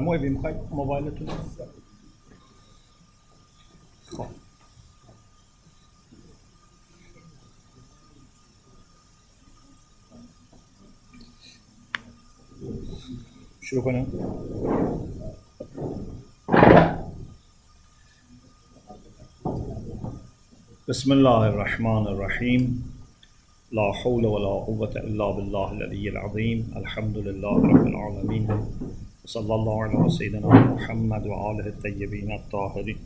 ما میخواید موبایلتون خب شروع کنم. بسم الله الرحمن الرحیم. لا حول ولا قوة إلا بالله العلي العظيم. الحمد لله رب العالمين. صلى الله على سيدنا محمد وآله الطيبين الطاهرين.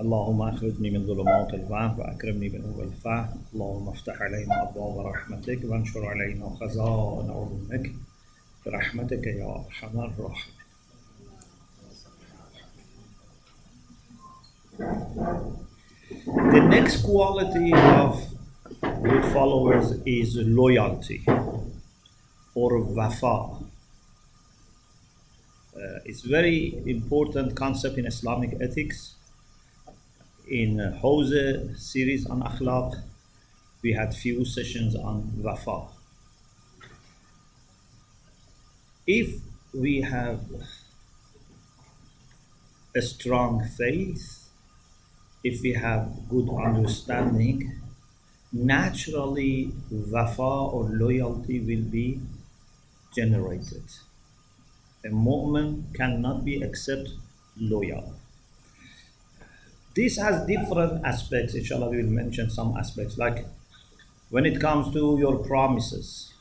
اللهم اخرجني من ظلمات الوهم واكرمني بنور الفهم. اللهم افتح علينا ابواب رحمتك وانشر علينا خزائن علومك برحمتك يا ارحم الراحمين. The next quality of good followers is loyalty or wafa. It's very important concept in Islamic ethics. In Hose series on akhlaq, we had few sessions on wafa. If we have a strong faith, if we have good understanding, naturally wafa or loyalty will be generated. A mu'min cannot be except loyal. This has different aspects. Inshallah, we will mention some aspects, like when it comes to your promises.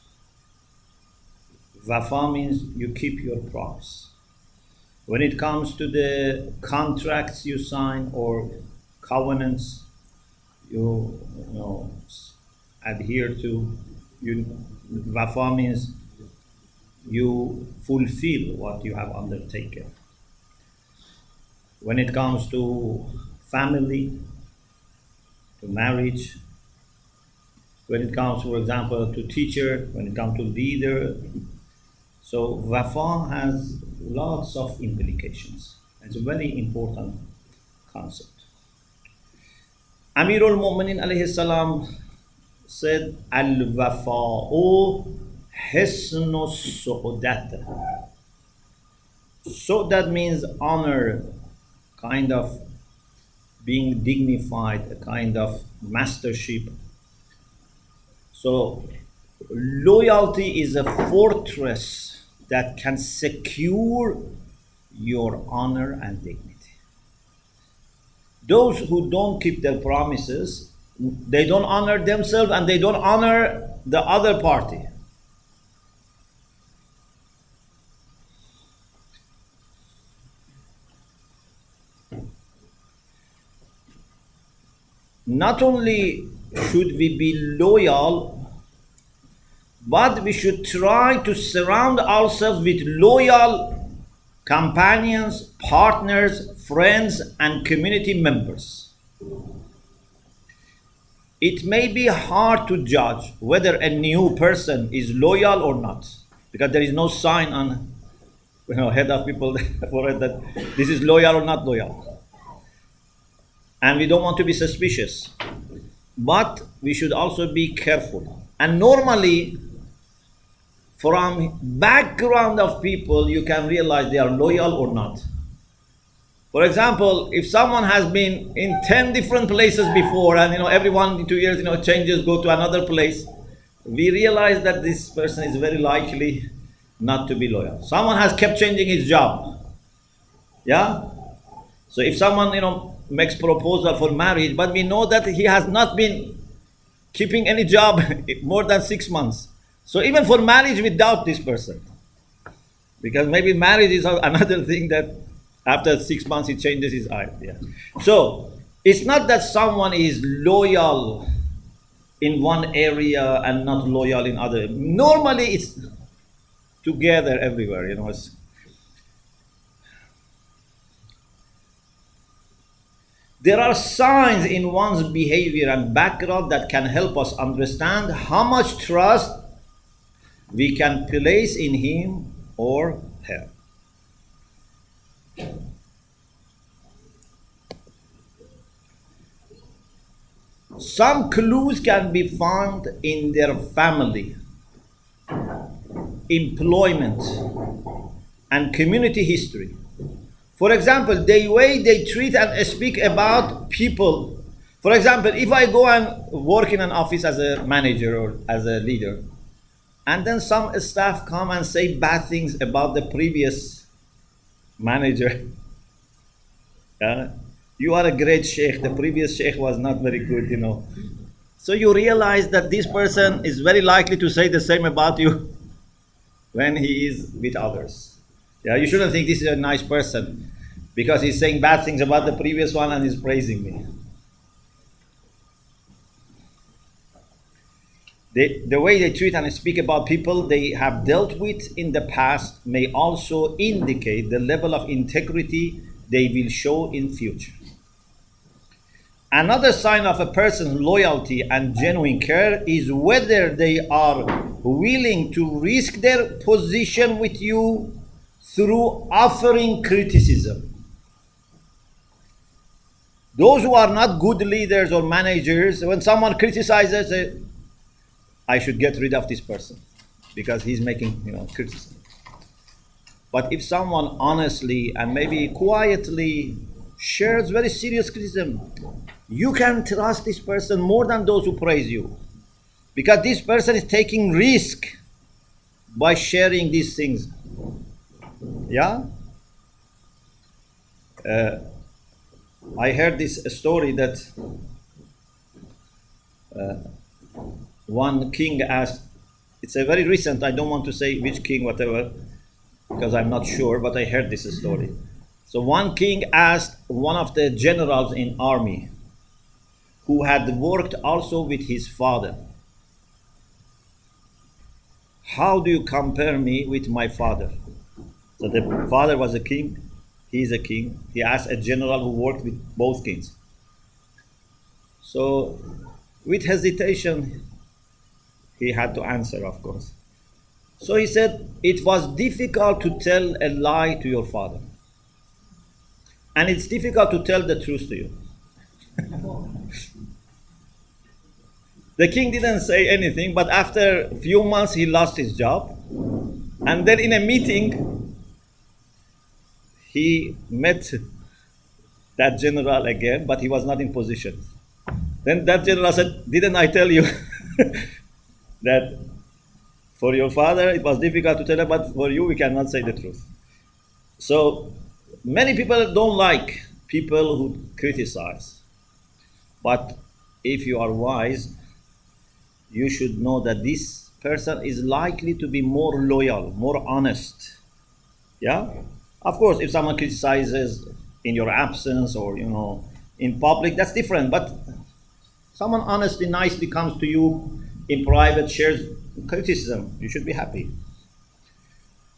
Wafa means you keep your promise. When it comes to the contracts you sign or covenants you adhere to, wafa means you fulfill what you have undertaken. When it comes to family, to marriage, when it comes, for example, to teacher, when it comes to leader. So wafa has lots of implications. It's a very important concept. Amirul Mu'minin alayhi salam said, Al-wafa'u hisnu su'udat. So that means honor, kind of being dignified, a kind of mastership. So loyalty is a fortress that can secure your honor and dignity. Those who don't keep their promises, they don't honor themselves and they don't honor the other party. Not only should we be loyal, but we should try to surround ourselves with loyal companions, partners, friends, and community members. It may be hard to judge whether a new person is loyal or not, because there is no sign on head of people for it that this is loyal or not loyal. And we don't want to be suspicious, but we should also be careful. And normally, from background of people, you can realize they are loyal or not. For example, if someone has been in 10 different places before, and every 1 2 years changes, go to another place, we realize that this person is very likely not to be loyal. Someone has kept changing his job. Yeah? So if someone makes proposal for marriage, but we know that he has not been keeping any job more than 6 months. So even for marriage, we doubt this person. Because maybe marriage is another thing that after 6 months he changes his idea. So it's not that someone is loyal in one area and not loyal in other. Normally it's together everywhere, There are signs in one's behavior and background that can help us understand how much trust we can place in him or her. Some clues can be found in their family, employment, and community history. For example, the way they treat and speak about people. For example, if I go and work in an office as a manager or as a leader, and then some staff come and say bad things about the previous manager, you are a great sheikh, the previous sheikh was not very good. So you realize that this person is very likely to say the same about you when he is with others. You shouldn't think this is a nice person because he's saying bad things about the previous one and is praising me. The way they treat and speak about people they have dealt with in the past may also indicate the level of integrity they will show in future. Another sign of a person's loyalty and genuine care is whether they are willing to risk their position with you through offering criticism. Those who are not good leaders or managers, when someone criticizes, I should get rid of this person because he's making criticism. But if someone honestly and maybe quietly shares very serious criticism, you can trust this person more than those who praise you, because this person is taking risk by sharing these things. I heard this story that one king asked, it's a very recent, I don't want to say which king, whatever, because I'm not sure, but I heard this story. So one king asked one of the generals in army, who had worked also with his father, how do you compare me with my father? So the father was a king, he is a king. He asked a general who worked with both kings. So with hesitation, he had to answer, of course. So he said, it was difficult to tell a lie to your father. And it's difficult to tell the truth to you. The king didn't say anything, but after a few months he lost his job. And then in a meeting, he met that general again, but he was not in position. Then that general said, didn't I tell you that for your father it was difficult to tell him, but for you we cannot say the truth. So many people don't like people who criticize. But if you are wise, you should know that this person is likely to be more loyal, more honest. Of course, if someone criticizes in your absence or in public, that's different. But someone honestly, nicely comes to you in private, shares criticism, you should be happy.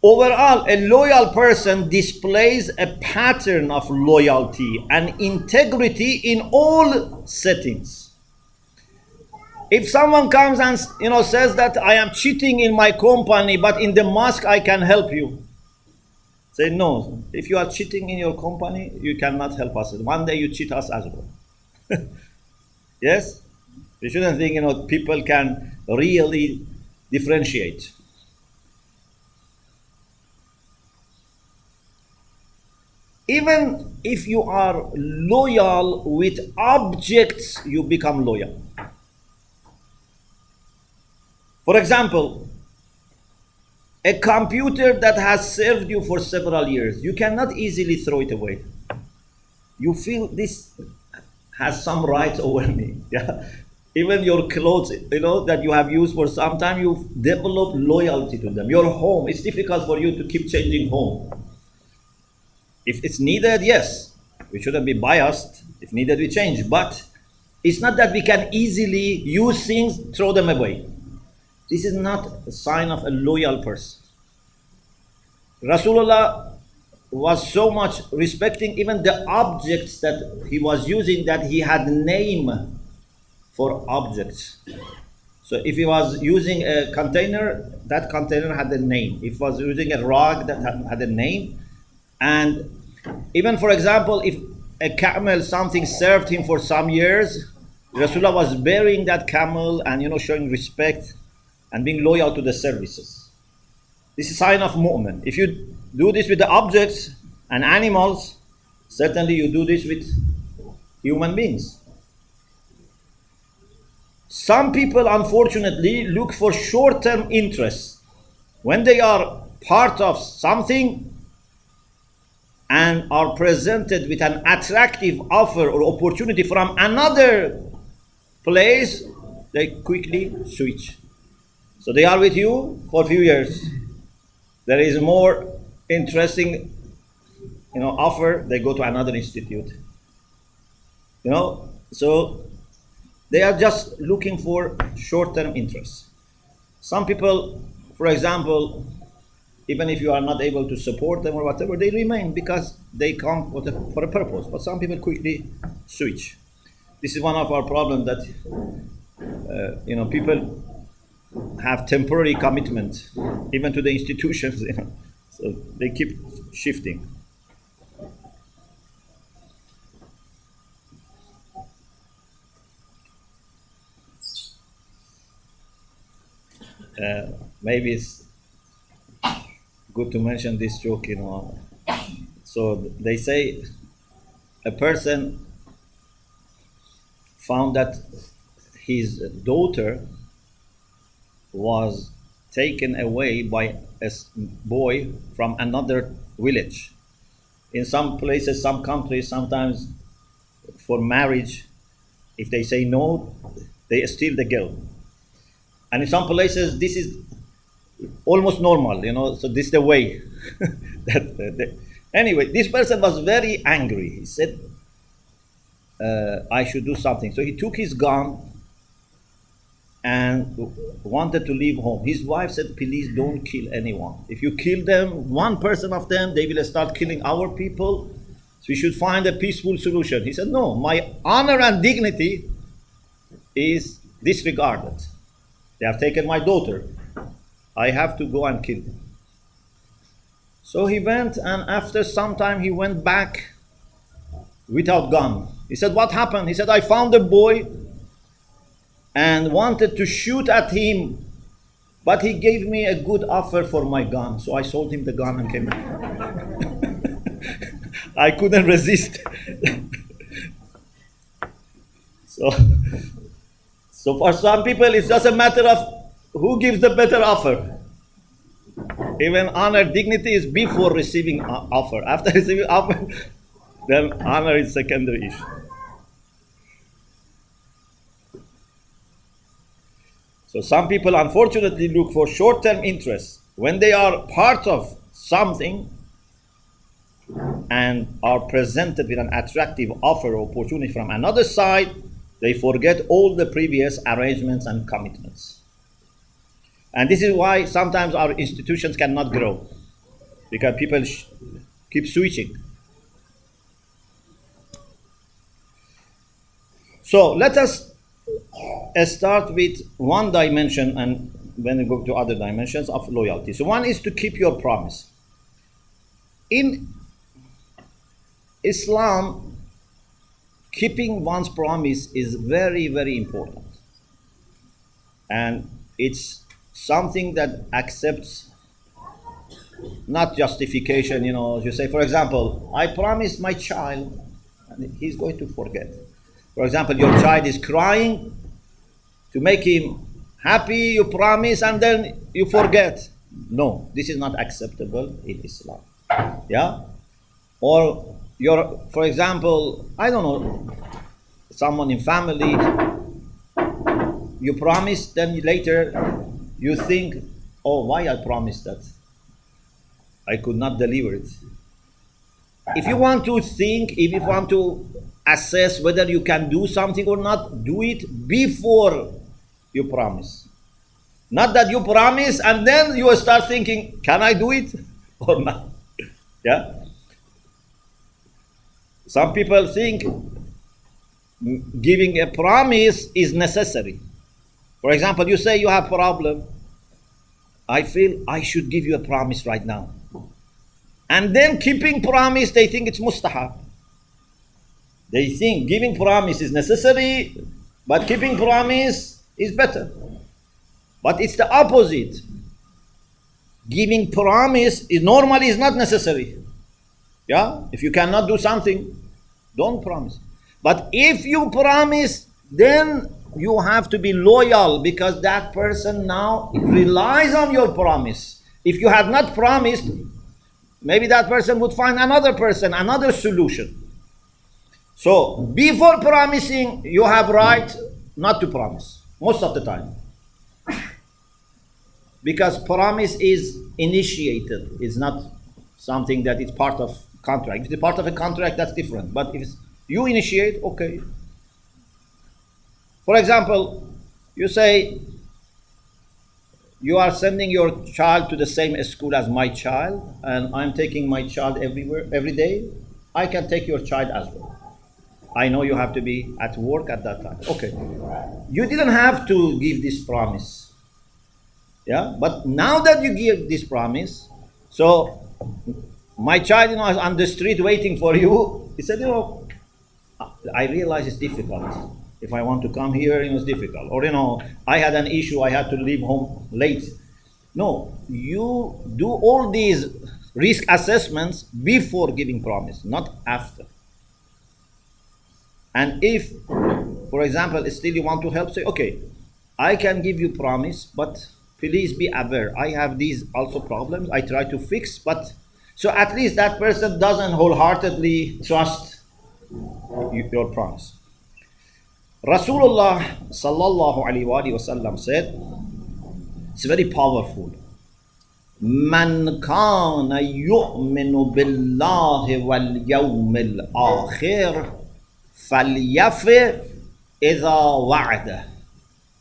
Overall, a loyal person displays a pattern of loyalty and integrity in all settings. If someone comes and says that I am cheating in my company, but in the mosque I can help you, say no. If you are cheating in your company, you cannot help us. One day you cheat us as well. Yes? You shouldn't think people can really differentiate. Even if you are loyal with objects, you become loyal. For example, a computer that has served you for several years, you cannot easily throw it away. You feel this has some rights over me. Even your clothes, that you have used for some time, you develop loyalty to them. Your home, it's difficult for you to keep changing home. If it's needed, yes, we shouldn't be biased. If needed, we change. But it's not that we can easily use things, throw them away. This is not a sign of a loyal person. Rasulullah was so much respecting even the objects that he was using, that he had name for objects. So if he was using a container, that container had a name. If he was using a rug, that had a name. And even, for example, if a camel, something served him for some years, Rasulullah was burying that camel and showing respect and being loyal to the services. This is a sign of mu'min. If you do this with the objects and animals, certainly you do this with human beings. Some people, unfortunately, look for short-term interests. When they are part of something and are presented with an attractive offer or opportunity from another place, they quickly switch. So they are with you for a few years. There is more interesting, offer. They go to another institute. So they are just looking for short-term interests. Some people, for example, even if you are not able to support them or whatever, they remain because they come for a purpose. But some people quickly switch. This is one of our problems that people have temporary commitment, even to the institutions. So they keep shifting. Maybe it's good to mention this joke. So they say a person found that his daughter was taken away by a boy from another village. In some places, some countries, sometimes for marriage, if they say no, they steal the girl. And in some places, this is almost normal, so this is the way. Anyway, this person was very angry. He said, I should do something. So he took his gun and wanted to leave home. His wife said, please don't kill anyone. If you kill them, one person of them, they will start killing our people. So we should find a peaceful solution. He said, no, my honor and dignity is disregarded. They have taken my daughter. I have to go and kill them. So he went, and after some time he went back without gun. He said, what happened? He said, I found a boy and wanted to shoot at him, but he gave me a good offer for my gun. So I sold him the gun and came back. I couldn't resist. So for some people, it's just a matter of who gives the better offer. Even honor, dignity is before receiving offer. After receiving offer, then honor is secondary issue. So some people, unfortunately, look for short-term interests. When they are part of something and are presented with an attractive offer or opportunity from another side, they forget all the previous arrangements and commitments. And this is why sometimes our institutions cannot grow, because people keep switching. So let us start with one dimension and then we go to other dimensions of loyalty. So one is to keep your promise. In Islam, keeping one's promise is very, very important. And it's something that accepts not justification. You say, for example, I promised my child, and he's going to forget. For example, your child is crying. To make him happy, you promise, and then you forget. No, this is not acceptable in Islam. Yeah? Or for example, I don't know, someone in family, you promise, then later you think, oh, why I promised that? I could not deliver it. If you want to think, if you want to assess whether you can do something or not, do it before you promise. Not that you promise and then you start thinking, can I do it or not? Yeah? Some people think giving a promise is necessary. For example, you say you have a problem. I feel I should give you a promise right now. And then keeping promise, they think it's mustahab. They think giving promise is necessary. But keeping promise is better. But it's the opposite. Giving promise is normally is not necessary. Yeah? If you cannot do something, don't promise. But if you promise, then you have to be loyal because that person now relies on your promise. If you had not promised, maybe that person would find another person, another solution. So before promising, you have right not to promise most of the time. Because promise is initiated. It's not something that is part of contract. If it's part of a contract, that's different. But if you initiate, okay. For example, you say you are sending your child to the same school as my child, and I'm taking my child every day. I can take your child as well. I know you have to be at work at that time. Okay. You didn't have to give this promise. Yeah, but now that you give this promise, so my child, is on the street waiting for you. He said, I realize it's difficult. If I want to come here, it's difficult. Or, I had an issue, I had to leave home late. No, you do all these risk assessments before giving promise, not after. And if, for example, still you want to help, say, okay, I can give you promise, but please be aware, I have these also problems, I try to fix, but so at least that person doesn't wholeheartedly trust your promise. Rasulullah sallallahu alaihi wasallam said, it's very powerful. Man kana yu'minu billahi wal yawmil akhir falyafi idha wa'ada.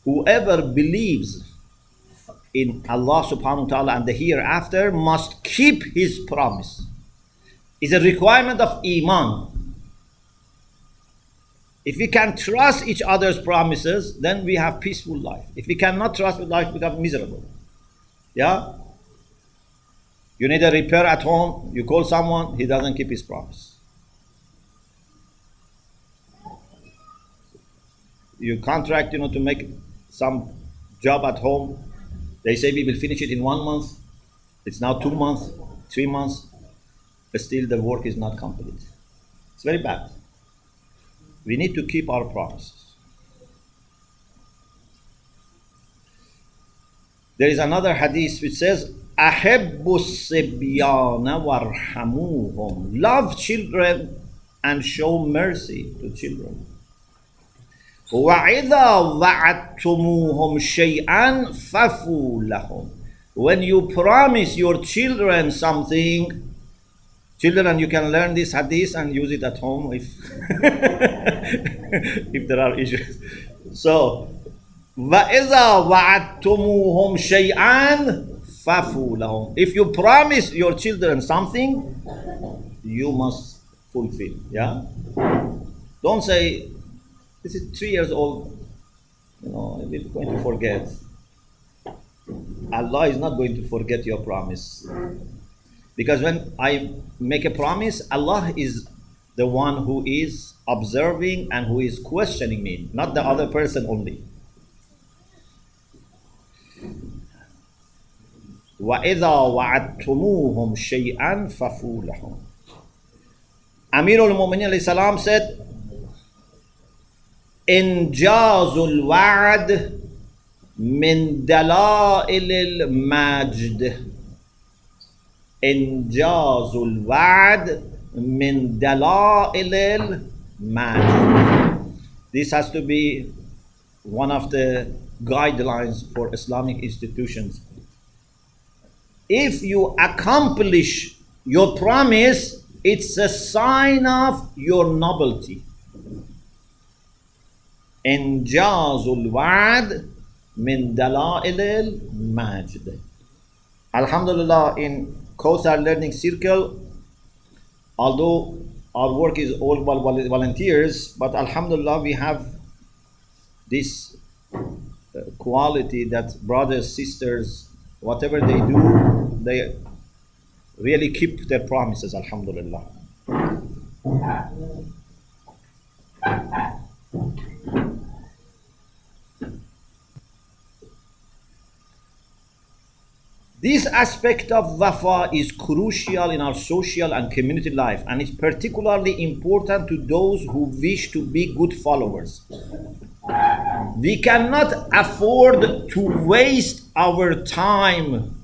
Whoever believes in Allah subhanahu wa ta'ala and the hereafter must keep his promise. It's a requirement of Iman. If we can trust each other's promises, then we have peaceful life. If we cannot trust, life becomes miserable. Yeah? You need a repair at home, you call someone, he doesn't keep his promise. You contract, to make some job at home. They say we will finish it in 1 month. It's now 2 months, 3 months, but still the work is not complete. It's very bad. We need to keep our promises. There is another hadith which says, أَحِبُّ الصِّبْيَانَ وَارْحَمُوهُمْ. Love children and show mercy to children. وَإِذَا وَعَدْتُمُوهُمْ شَيْئًا فَفُوا لَهُمْ. When you promise your children something, children, you can learn this hadith and use it at home if if there are issues. So, وَإِذَا وَعَدْتُمُوهُمْ شَيْئًا فَفُوا لَهُمْ. If you promise your children something, you must fulfill. Yeah. Don't say, this is 3 years old, we're going to forget. Allah is not going to forget your promise. Because when I make a promise, Allah is the one who is observing and who is questioning me, not the other person only. وَإِذَا وَعَدْتُمُوهُمْ شَيْئًا فَفُوا لَهُمْ. Amir al-Mu'minin alayhi salam said, إنجاز الوعد من دلائل المجد. إنجاز الوعد من دلائل المجد. This has to be one of the guidelines for Islamic institutions. If you accomplish your promise, it's a sign of your nobility. إنجاز الوعد من دلائل المجد. Alhamdulillah, in Kawthar Learning Circle, although our work is all volunteers, but Alhamdulillah, we have this quality that brothers, sisters, whatever they do, they really keep their promises, Alhamdulillah. This aspect of wafa is crucial in our social and community life, and it's particularly important to those who wish to be good followers. We cannot afford to waste our time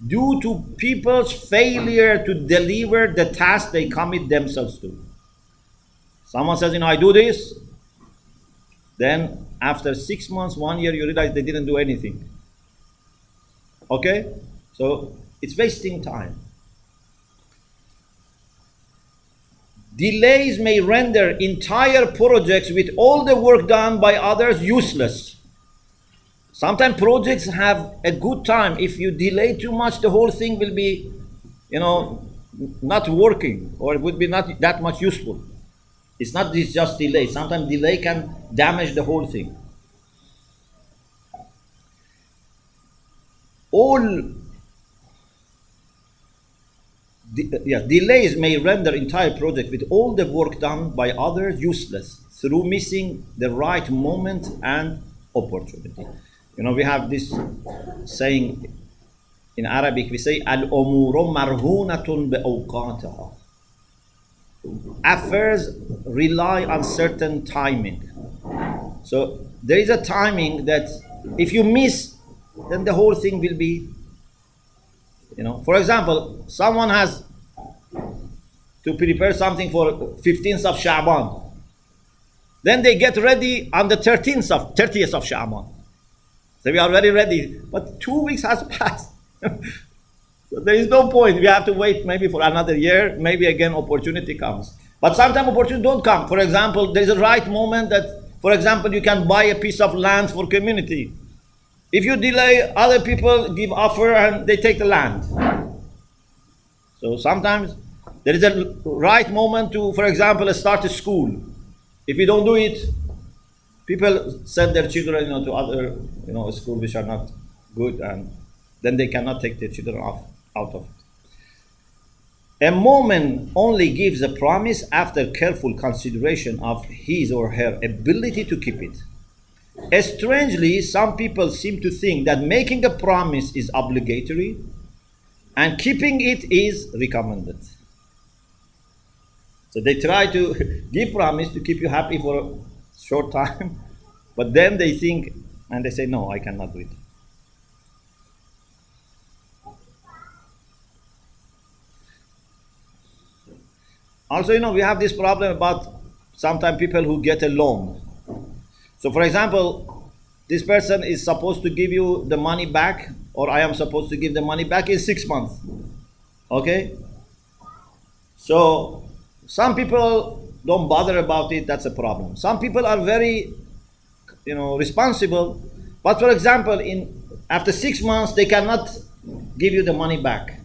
due to people's failure to deliver the task they commit themselves to. Someone says, I do this. Then after 6 months, 1 year, you realize they didn't do anything. Okay? So it's wasting time. Delays may render entire projects with all the work done by others useless. Sometimes projects have a good time. If you delay too much, the whole thing will be, not working, or it would be not that much useful. It's not this just delay. Sometimes delay can damage the whole thing. Delays may render entire project with all the work done by others useless through missing the right moment and opportunity. We have this saying in Arabic, we say, Al-umuru marhunatun bi-awqataha. Affairs rely on certain timing. So there is a timing that if you miss, then the whole thing will be, for example, someone has to prepare something for 15th of Sha'ban. Then they get ready on the 30th of Sha'ban. So we are very ready, but 2 weeks has passed. So there is no point. We have to wait maybe for another year. Maybe again opportunity comes. But sometimes opportunity don't come. For example, there is a right moment that, for example, you can buy a piece of land for community. If you delay, other people give offer and they take the land. So sometimes there is a right moment to, for example, start a school. If you don't do it, people send their children, to other, schools which are not good, and then they cannot take their children out of it. A moment only gives a promise after careful consideration of his or her ability to keep it. Strangely, some people seem to think that making a promise is obligatory and keeping it is recommended. So they try to give promise to keep you happy for a short time, but then they think and they say, no, I cannot do it. Also, we have this problem about sometimes people who get a loan. So for example, this person is supposed to give you the money back, or I am supposed to give the money back in 6 months. Okay? So some people don't bother about it, that's a problem. Some people are very, responsible, but for example, after 6 months, they cannot give you the money back.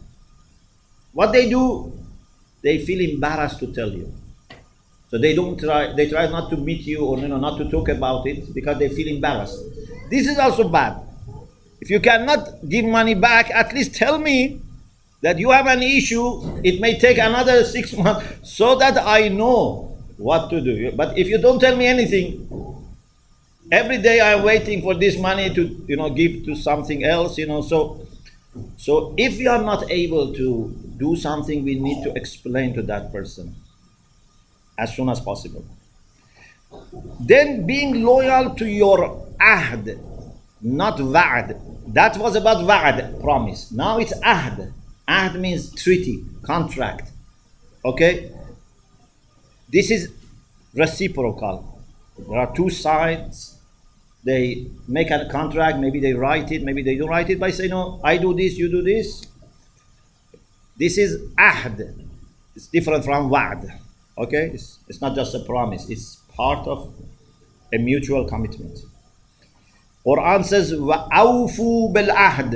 What they do, they feel embarrassed to tell you. So they try not to meet you, or not to talk about it because they feel embarrassed. This is also bad. If you cannot give money back, at least tell me that you have an issue. It may take another 6 months so that I know what to do. But if you don't tell me anything, every day I'm waiting for this money to give to something else. So if we are not able to do something, we need to explain to that person as soon as possible. Then being loyal to your ahd, not wa'd. That was about wa'd, promise. Now it's ahd. Ahd means treaty, contract. Okay? This is reciprocal. There are two sides. They make a contract, maybe they write it, maybe they don't write it, by saying, no, I do this, you do this. This is ahd. It's different from wa'd. Okay? It's not just a promise. It's part of a mutual commitment. Quran says, وَأَوْفُوا بِالْعَهْدِ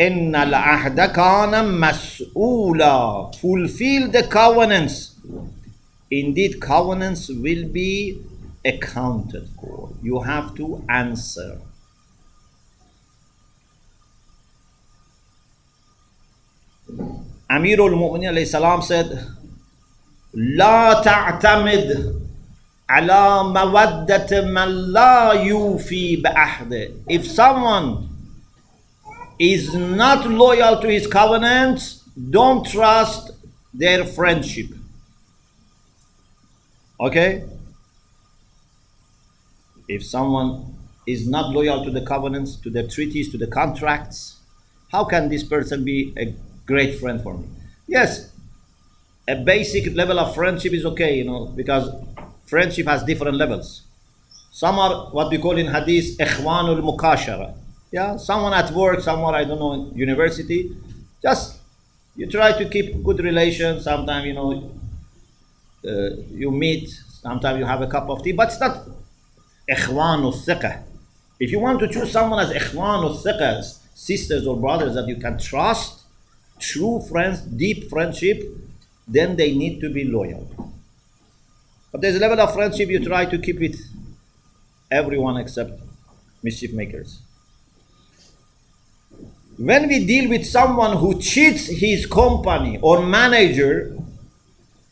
إِنَّ الْعَهْدَ كَانَ مَسْئُولًا. Fulfill the covenants. Indeed, covenants will be accounted for. You have to answer. Amirul Mu'minin alayhi salam said, لا تعتمد على مودة من لا يوفي بعهده. If someone is not loyal to his covenants, don't trust their friendship. Okay? If someone is not loyal to the covenants, to the treaties, to the contracts, how can this person be a great friend for me? Yes, a basic level of friendship is okay, because friendship has different levels. Some are what we call in hadith ikhwanul mukashara. Yeah, someone at work, someone I don't know in university, just you try to keep good relations. Sometimes you meet, sometimes you have a cup of tea, but it's not ikhwanul thiqah. If you want to choose someone as ikhwanul thiqah, sisters or brothers that you can trust, true friends, deep friendship, then they need to be loyal. But there's a level of friendship you try to keep with everyone except mischief makers. When we deal with someone who cheats his company or manager,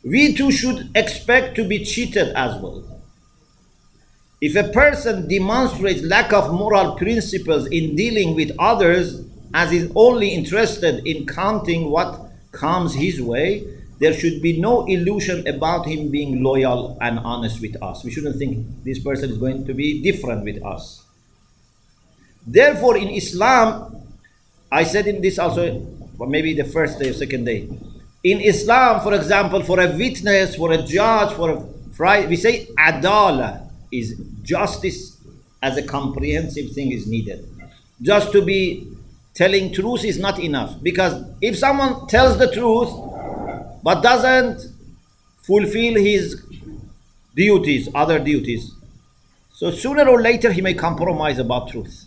we too should expect to be cheated as well. If a person demonstrates lack of moral principles in dealing with others, as is only interested in counting what comes his way, there should be no illusion about him being loyal and honest with us. We shouldn't think this person is going to be different with us. Therefore, in Islam, I said in this also, maybe the first day or second day. In Islam, for example, for a witness, for a judge, for a friar, we say adala is justice as a comprehensive thing is needed. Just to be telling truth is not enough. Because if someone tells the truth, but doesn't fulfill his duties, other duties, so sooner or later he may compromise about truth.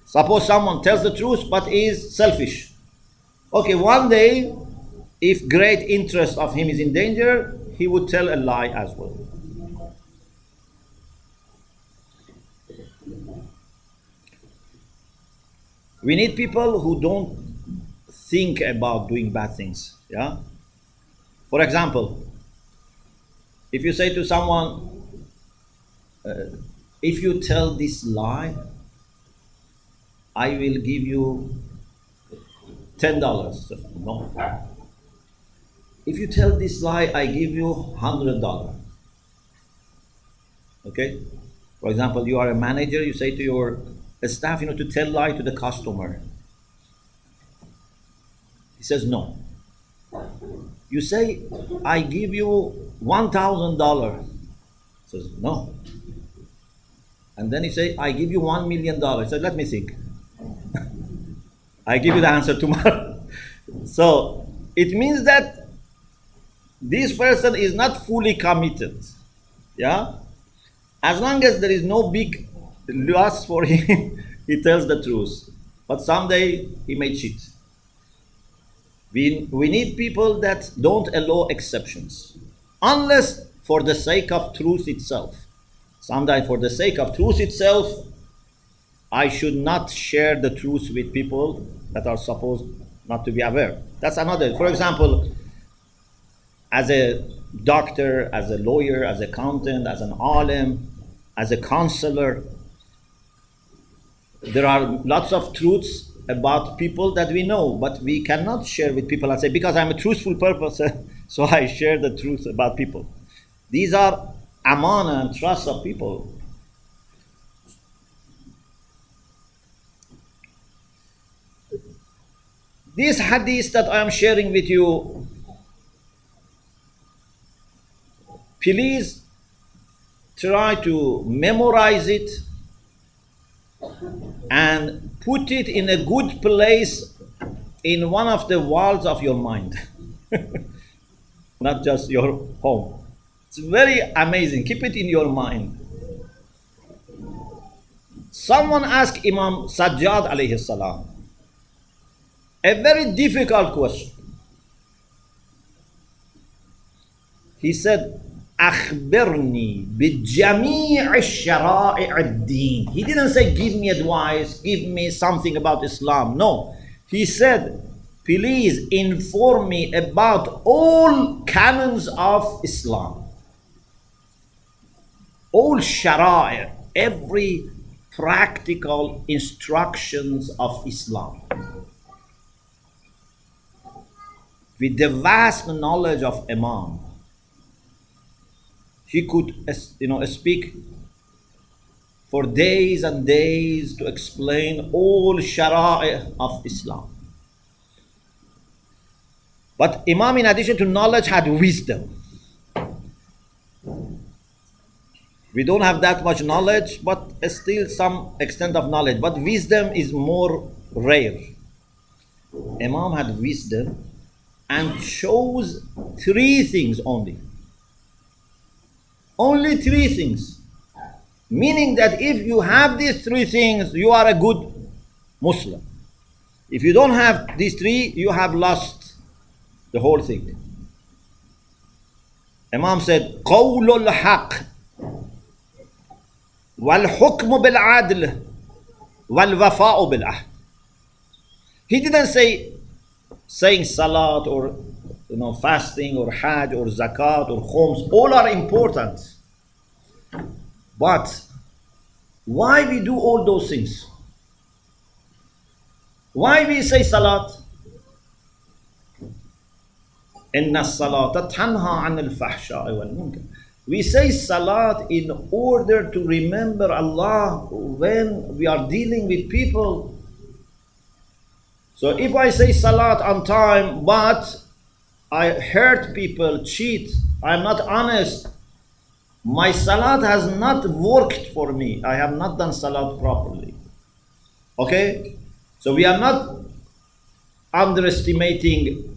Suppose someone tells the truth but is selfish. Okay, one day, if great interest of him is in danger, he would tell a lie as well. We need people who don't think about doing bad things. Yeah. For example, if you say to someone, if you tell this lie, I will give you $10. So, no. If you tell this lie, I give you $100. Okay? For example, you are a manager, you say to your staff, to tell lie to the customer. He says no. You say, I give you $1,000. He says no. And then he say, I give you $1 million. He said, let me think. I give you the answer tomorrow. So it means that this person is not fully committed. Yeah? As long as there is no big loss for him, he tells the truth. But someday he may cheat. We need people that don't allow exceptions. Unless for the sake of truth itself. Sometimes for the sake of truth itself, I should not share the truth with people that are supposed not to be aware. That's another. For example, as a doctor, as a lawyer, as an accountant, as an alim, as a counselor, there are lots of truths about people that we know, but we cannot share with people and say, because I'm a truthful person, so I share the truth about people. These are amana and trust of people. This hadith that I am sharing with you, please try to memorize it and put it in a good place in one of the walls of your mind, not just your home. It's very amazing. Keep it in your mind. Someone asked Imam Sajjad alayhi salam a very difficult question. He said, أخبرني بجميع الشرائع الدين. He didn't say, give me advice, give me something about Islam. No. He said, please inform me about all canons of Islam. All shara'i, every practical instructions of Islam. With the vast knowledge of Imam, he could, speak for days and days to explain all shara'i of Islam. But Imam, in addition to knowledge, had wisdom. We don't have that much knowledge, but still some extent of knowledge. But wisdom is more rare. Imam had wisdom and chose 3 things only. Only 3 things. Meaning that if you have these 3 things, you are a good Muslim. If you don't have these 3, you have lost the whole thing. Imam said, قول الحق والحكم بالعدل والوفاء بالعهد. He didn't say saying salat or fasting or hajj or zakat or khums. All are important. But why we do all those things? Why we say salat? إن الصلاة تنهى عن الفحشاء والمنكر. We say salat in order to remember Allah when we are dealing with people. So if I say salat on time, but I hurt people, cheat, I'm not honest, my salat has not worked for me. I have not done salat properly. Okay? So we are not underestimating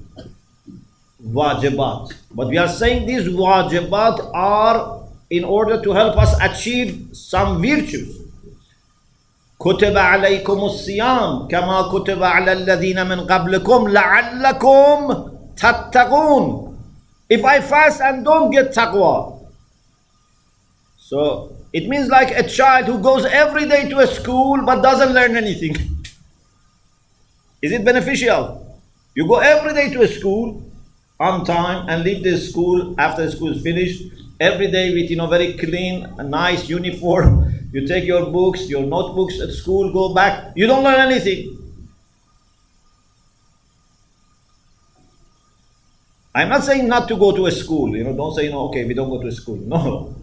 wajibat, but we are saying these wajibat are in order to help us achieve some virtues. كتب عليكم الصيام كما كتب على الذين من قبلكم لعلكم تتقون. If I fast and don't get taqwa, so it means like a child who goes every day to a school but doesn't learn anything. Is it beneficial? You go every day to a school on time and leave the school after the school is finished, every day with very clean, nice uniform. You take your books, your notebooks at school, go back. You don't learn anything. I'm not saying not to go to a school. Don't say, okay, we don't go to a school. No.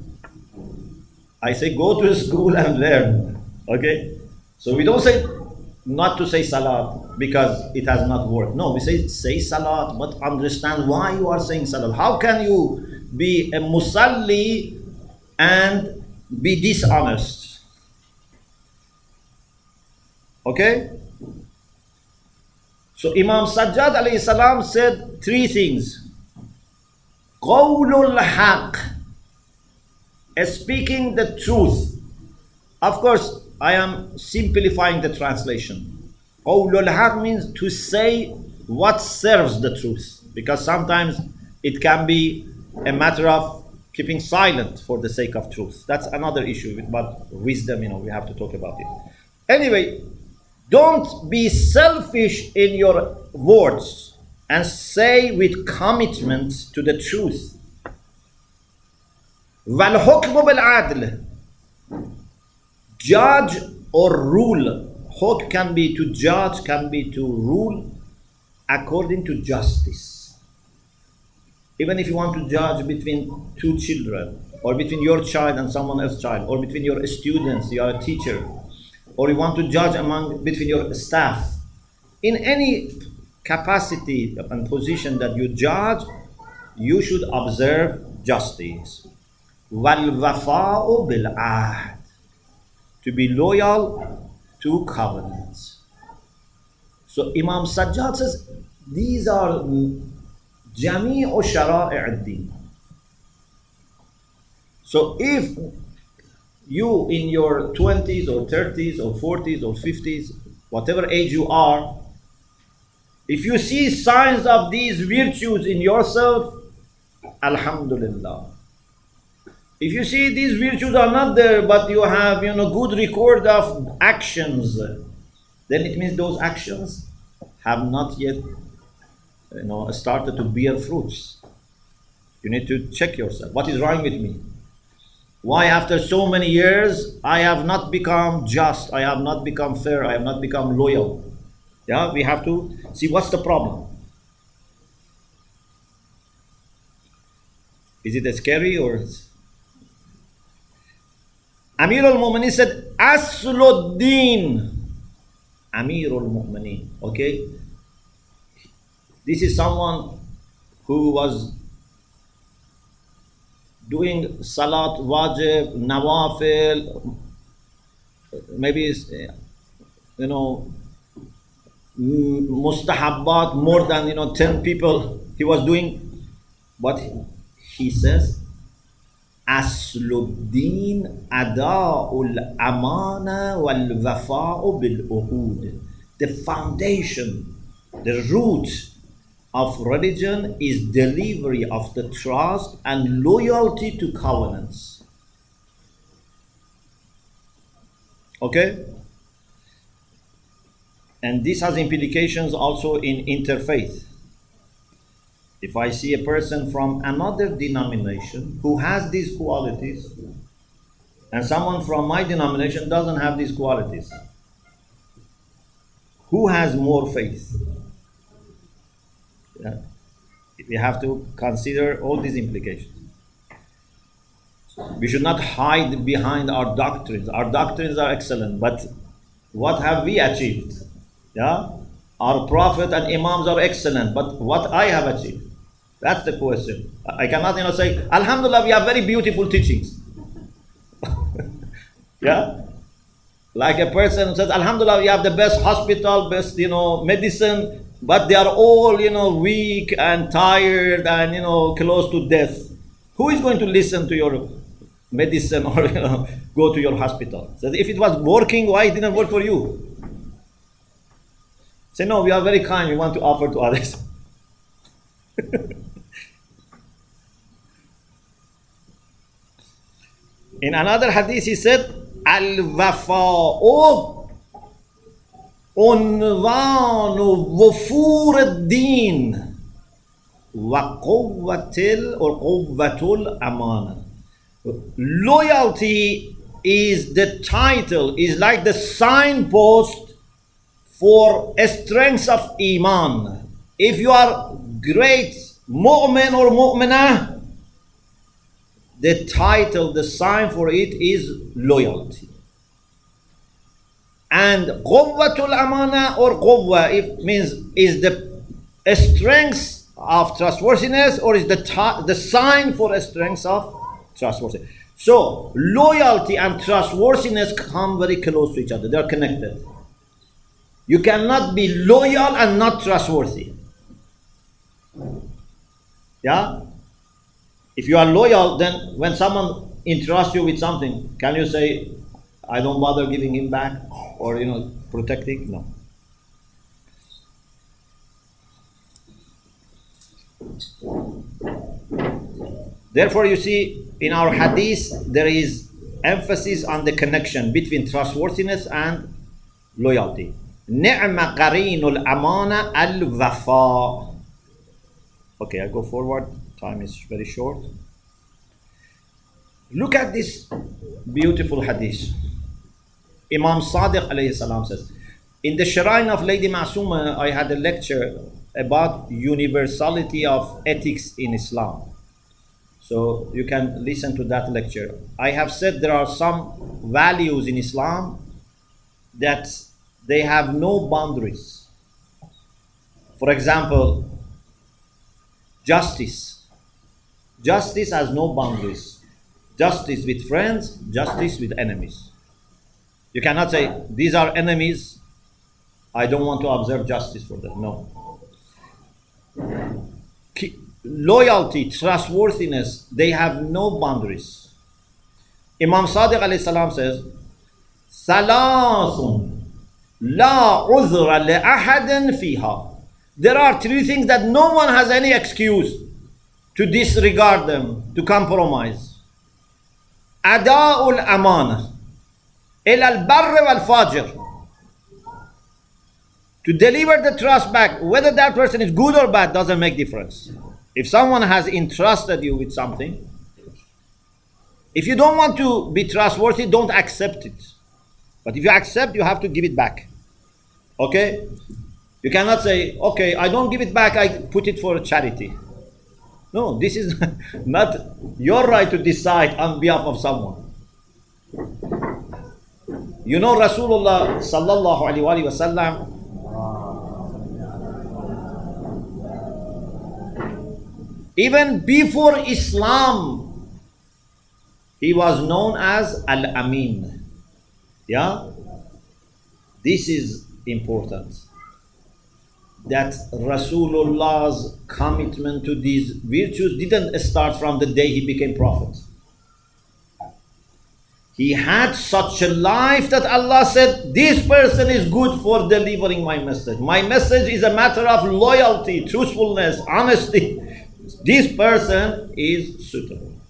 I say go to a school and learn. Okay? So we don't say not to say salat because it has not worked. No, we say salat, but understand why you are saying salat. How can you be a musalli and be dishonest? Okay? So Imam Sajjad alayhi salam said 3 things. Qawlul haq, speaking the truth. Of course, I am simplifying the translation. Qawlul haq means to say what serves the truth, because sometimes it can be a matter of keeping silent for the sake of truth. That's another issue, but wisdom, we have to talk about it. Anyway, don't be selfish in your words and say with commitment to the truth. وَالْحُكْمُ بِالْعَدْلِ, judge or rule. Hukm can be to judge, can be to rule according to justice. Even if you want to judge between 2 children, or between your child and someone else's child, or between your students, you are a teacher, or you want to judge between your staff, in any capacity and position that you judge, you should observe justice. وَالْوَفَاءُ بِالْعَهْدِ, to be loyal to covenants. So Imam Sajjad says these are jami'u shara'i ad-din. So if you in your 20s or 30s or 40s or 50s, whatever age you are, if you see signs of these virtues in yourself, alhamdulillah. If you see these virtues are not there, but you have good record of actions, then it means those actions have not yet started to bear fruits. You need to check yourself. What is wrong with me? Why after so many years I have not become just, I have not become fair, I have not become loyal? Yeah, we have to see what's the problem. Is it scary or? Amir al-Mu'minin said, Asluddin. Amir al-Mu'minin. Okay? This is someone who was doing salat, wajib, nawafil, maybe, mustahabbat, more than, 10 people he was doing. But he says, Asluddin ada'ul amana wal wafa'u bil uhud. The foundation, the root of religion is delivery of the trust and loyalty to covenants. Okay? And this has implications also in interfaith. If I see a person from another denomination who has these qualities, and someone from my denomination doesn't have these qualities, who has more faith? Yeah. We have to consider all these implications. We should not hide behind our doctrines. Our doctrines are excellent, but what have we achieved? Yeah? Our prophet and imams are excellent, but what I have achieved? That's the question. I cannot, say, Alhamdulillah, we have very beautiful teachings. Yeah? Like a person who says, Alhamdulillah, we have the best hospital, best, medicine, but they are all, weak and tired and, close to death. Who is going to listen to your medicine or, go to your hospital? So if it was working, why it didn't work for you? Say, no, we are very kind, we want to offer to others. In another hadith, he said, Al-wafa'u unwanu wufur ad-din wa quwwatul amana. Loyalty is the title, is like the signpost for a strength of iman. If you are great mu'min or mu'minah, the title, the sign for it is loyalty. And quwwatul amana or quwwa, it means is the strength of trustworthiness, or is the sign for a strength of trustworthiness. So loyalty and trustworthiness come very close to each other. They are connected. You cannot be loyal and not trustworthy. Yeah? If you are loyal, then when someone entrusts you with something, can you say, I don't bother giving him back or, protecting? No. Therefore, you see, in our hadith, there is emphasis on the connection between trustworthiness and loyalty. Ni'ma qarinul amana al-wafa. Okay, I go forward. Time is very short. Look at this beautiful hadith. Imam Sadiq alayhi salam says, in the shrine of Lady Masuma, I had a lecture about universality of ethics in Islam. So you can listen to that lecture. I have said there are some values in Islam that they have no boundaries. For example, justice. Justice has no boundaries. Justice with friends, justice with enemies. You cannot say, these are enemies, I don't want to observe justice for them. No. Loyalty, trustworthiness, they have no boundaries. Imam Sadiq alayhi salam says, Salasun la uzra li ahadin fiha. There are three things that no one has any excuse to disregard them, to compromise. Ada'ul amana ila al-barr wal-fajr. To deliver the trust back, whether that person is good or bad doesn't make difference. If someone has entrusted you with something, If you don't want to be trustworthy, don't accept it. But if you accept, you have to give it back. Okay? You cannot say, okay, I don't give it back, I put it for charity. No, this is not your right to decide on behalf of someone. You know Rasulullah sallallahu alaihi wasallam, even before Islam, he was known as Al-Amin. Yeah? This is important. That Rasulullah's commitment to these virtues didn't start from the day he became prophet. He had such a life that Allah said, this person is good for delivering my message. My message is a matter of loyalty, truthfulness, honesty. This person is suitable.